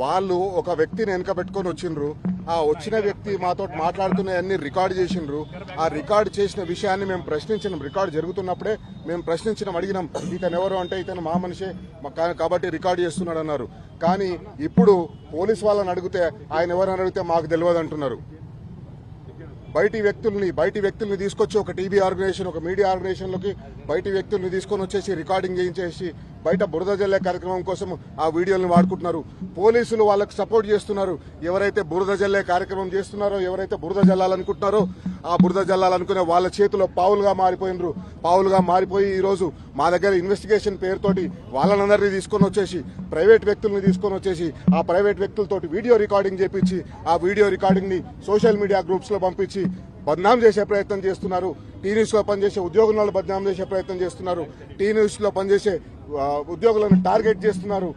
వాళ్ళు ఒక వ్యక్తిని వెనక పెట్టుకొని వచ్చిండ్రు. ఆ వచ్చిన వ్యక్తి మాతో మాట్లాడుతున్నవన్నీ రికార్డు చేసిండ్రు. ఆ రికార్డు చేసిన విషయాన్ని మేము ప్రశ్నించినాం. రికార్డు జరుగుతున్నప్పుడే మేము ప్రశ్నించినాం, అడిగినాం ఇతను ఎవరు అంటే ఇతను మా మనిషే కాబట్టి రికార్డు చేస్తున్నాడు అన్నారు. కానీ ఇప్పుడు పోలీసు వాళ్ళని అడిగితే ఆయన ఎవరని అడిగితే మాకు తెలియదు అంటున్నారు. బయటి వ్యక్తుల్ని తీసుకొచ్చి ఒక టీవీ ఆర్గనైజేషన్, ఒక మీడియా ఆర్గనైజేషన్లోకి బయటి వ్యక్తుల్ని తీసుకొని వచ్చేసి రికార్డింగ్ చేయించేసి బయట బురద జల్లే కార్యక్రమం కోసం ఆ వీడియోలను వాడుకుంటున్నారు. పోలీసులు వాళ్ళకు సపోర్ట్ చేస్తున్నారు. ఎవరైతే బురద జల్లే కార్యక్రమం చేస్తున్నారో, ఎవరైతే బురద జల్లాలనుకుంటున్నారో ఆ బురద జల్లాలనుకునే వాళ్ళ చేతిలో పావులుగా మారిపోయి ఈరోజు మా దగ్గర ఇన్వెస్టిగేషన్ పేరుతోటి వాళ్ళనందరినీ తీసుకొని వచ్చేసి ప్రైవేట్ వ్యక్తుల్ని తీసుకొని వచ్చేసి ఆ ప్రైవేట్ వ్యక్తులతోటి వీడియో రికార్డింగ్ చేపించి ఆ వీడియో రికార్డింగ్ ని సోషల్ మీడియా గ్రూప్స్ లో పంపించి బద్నాం చేసే ప్రయత్నం చేస్తున్నారు. టీ న్యూస్ లో పనిచేసే ఉద్యోగులను బద్నాం చేసే ప్రయత్నం చేస్తున్నారు. టీ న్యూస్ లో పనిచేసే ఉద్యోగులను టార్గెట్ చేస్తున్నారు.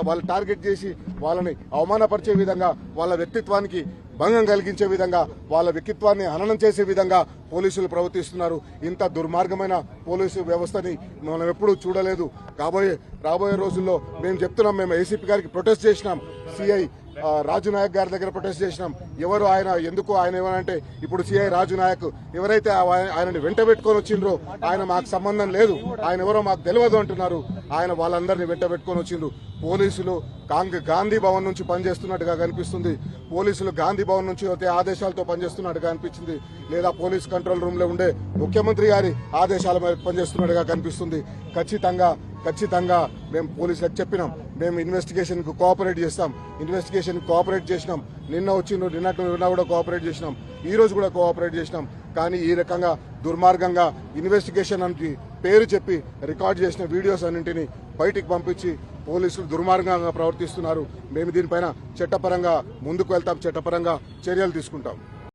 వాళ్ళు టార్గెట్ చేసి వాళ్ళని అవమానపరిచే విధంగా, వాళ్ళ వ్యక్తిత్వానికి భంగం కలిగించే విధంగా, వాళ్ళ వ్యక్తిత్వాన్ని హననం చేసే విధంగా పోలీసులు ప్రవర్తిస్తున్నారు. ఇంత దుర్మార్గమైన పోలీసు వ్యవస్థని మనం ఎప్పుడూ చూడలేదు. రాబోయే రోజుల్లో మేము చెప్తున్నాం, మేము ఏసీపీ గారికి ప్రొటెస్ట్ చేసినాం, సిఐ రాజు నాయక్ గారి దగ్గర ప్రొటెస్ట్ చేసినాం. ఎవరు ఆయన, ఎందుకు ఆయన ఏమనంటే ఇప్పుడు సిఐ రాజు నాయక్ ఎవరైతే ఆయనని వెంట పెట్టుకొని వచ్చిండ్రో ఆయన మాకు సంబంధం లేదు, ఆయన ఎవరో మాకు తెలియదు అంటున్నారు. ఆయన వాళ్ళందరినీ వెంట పెట్టుకొని వచ్చిండ్రు. పోలీసులు గాంధీ భవన్ నుంచి పనిచేస్తున్నట్టుగా కనిపిస్తుంది. పోలీసులు గాంధీ భవన్ నుంచి వచ్చే ఆదేశాలతో పనిచేస్తున్నట్టుగా అనిపించింది, లేదా పోలీస్ కంట్రోల్ రూమ్ లో ఉండే ముఖ్యమంత్రి గారి ఆదేశాల మీద పనిచేస్తున్నట్టుగా కనిపిస్తుంది. ఖచ్చితంగా మేము పోలీసులకు చెప్పినాం, మేము ఇన్వెస్టిగేషన్ కు కోఆపరేట్ చేస్తాం. ఇన్వెస్టిగేషన్ కోఆపరేట్ చేసినాం. నిన్న కూడా కోఆపరేట్ చేసినాం, ఈ రోజు కూడా కోఆపరేట్ చేసినాం. కానీ ఈ రకంగా దుర్మార్గంగా ఇన్వెస్టిగేషన్ అని పేరు చెప్పి రికార్డ్ చేసిన వీడియోస్ అన్నింటినీ బయటికి పంపించి పోలీసులు దుర్మార్గంగా ప్రవర్తిస్తున్నారు. మేము దీనిపైన చట్టపరంగా ముందుకు వెళ్తాం, చట్టపరంగా చర్యలు తీసుకుంటాం.